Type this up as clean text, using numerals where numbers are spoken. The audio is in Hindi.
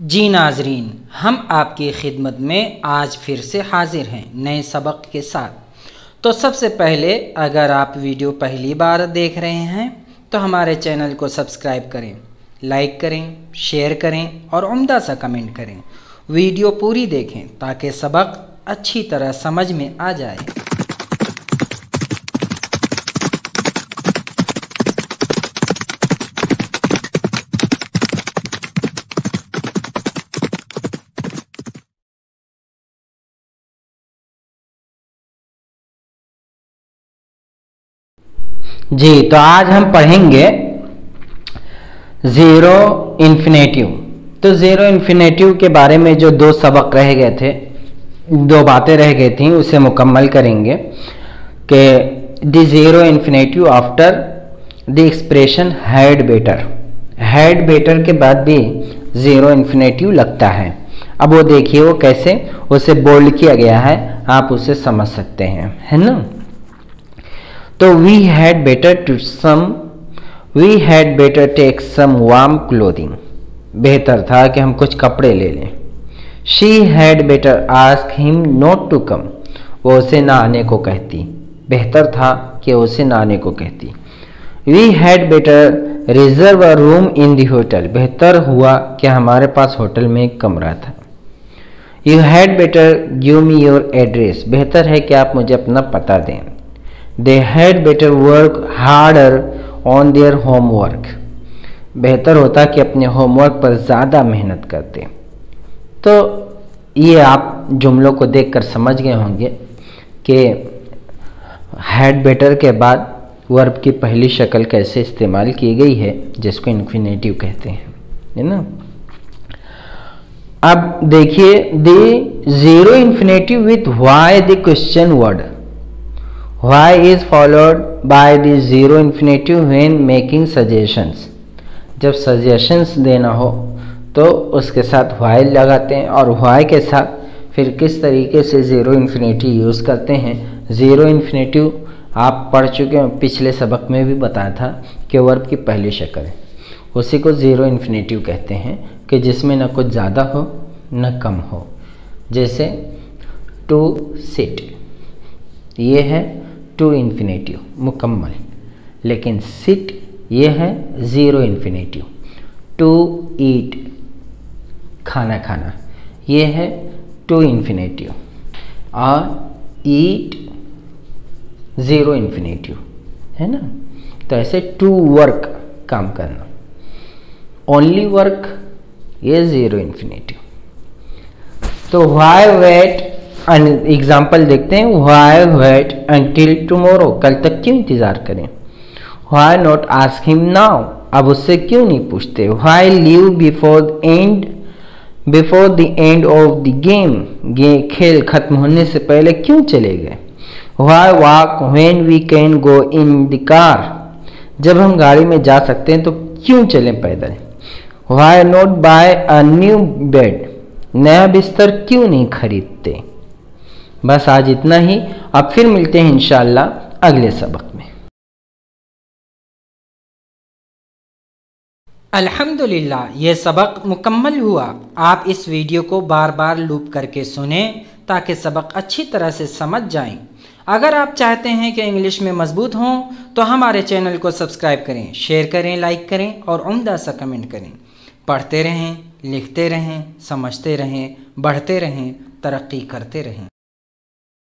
जी नाजरीन, हम आपकी खिदमत में आज फिर से हाजिर हैं नए सबक के साथ। तो सबसे पहले अगर आप वीडियो पहली बार देख रहे हैं तो हमारे चैनल को सब्सक्राइब करें, लाइक करें, शेयर करें और उम्दा सा कमेंट करें। वीडियो पूरी देखें ताकि सबक अच्छी तरह समझ में आ जाए। जी, तो आज हम पढ़ेंगे ज़ीरो इन्फिनेटिव। तो ज़ीरो इन्फिनेटिव के बारे में जो दो सबक रह गए थे, दो बातें रह गई थी, उसे मुकम्मल करेंगे कि the zero infinitive after the expression had better. Had better के बाद भी ज़ीरो इन्फिनेटिव लगता है। अब वो देखिए वो कैसे उसे बोल्ड किया गया है, आप उसे समझ सकते हैं, है ना। तो we had better take some warm clothing। बेहतर था कि हम कुछ कपड़े ले लें। She had better ask him not to come। वो उसे ना आने को कहती। बेहतर था कि उसे ना आने को कहती। We had better reserve a room in the hotel। बेहतर हुआ कि हमारे पास होटल में एक कमरा था। You had better give me your address। बेहतर है कि आप मुझे अपना पता दें। They had better work harder on their homework। बेहतर होता कि अपने होमवर्क पर ज़्यादा मेहनत करते। तो ये आप जुमलों को देखकर समझ गए होंगे कि had better के बाद वर्ब की पहली शक्ल कैसे इस्तेमाल की गई है, जिसको इन्फिनेटिव कहते हैं, है ना। अब देखिए the zero infinitive with why the question word. Why is followed by the zero infinitive when making suggestions। जब suggestions देना हो तो उसके साथ why लगाते हैं और why के साथ फिर किस तरीके से ज़ीरो इन्फिनेटिव यूज़ करते हैं। ज़ीरो इन्फिनेटिव आप पढ़ चुके हैं, पिछले सबक में भी बताया था कि वर्ब की पहली शक्ल है, उसी को ज़ीरो इन्फिनेटिव कहते हैं कि जिसमें न कुछ ज़्यादा हो न कम हो। जैसे टू सिट, ये है टू इन्फिनेटिव मुकम्मल, लेकिन सिट ये है ज़ीरो इन्फिनेटिव। टू ईट खाना खाना, ये है टू इन्फिनेटिव, और ईट ज़ीरो इन्फिनेटिव, है ना। तो ऐसे टू वर्क काम करना, ओनली वर्क ये ज़ीरो इन्फिनेटिव। तो व्हाई वेट, एग्जाम्पल देखते हैं। व्हाई वेट अंटिल टुमारो, कल तक क्यों इंतज़ार करें। Why not ask him now, अब उससे क्यों नहीं पूछते। Why leave before the end of the game, खेल खत्म होने से पहले क्यों चले गए। Why walk when we can go in the car, जब हम गाड़ी में जा सकते हैं तो क्यों चलें पैदल। Why not buy a new bed, नया बिस्तर क्यों नहीं खरीदते। बस आज इतना ही, अब फिर मिलते हैं इंशाअल्लाह अगले सबक में। अल्हम्दुलिल्लाह, ये सबक मुकम्मल हुआ। आप इस वीडियो को बार बार लूप करके सुनें ताकि सबक अच्छी तरह से समझ जाएं। अगर आप चाहते हैं कि इंग्लिश में मजबूत हों तो हमारे चैनल को सब्सक्राइब करें, शेयर करें, लाइक करें और उम्दा सा कमेंट करें। पढ़ते रहें, लिखते रहें, समझते रहें, बढ़ते रहें, तरक्की करते रहें।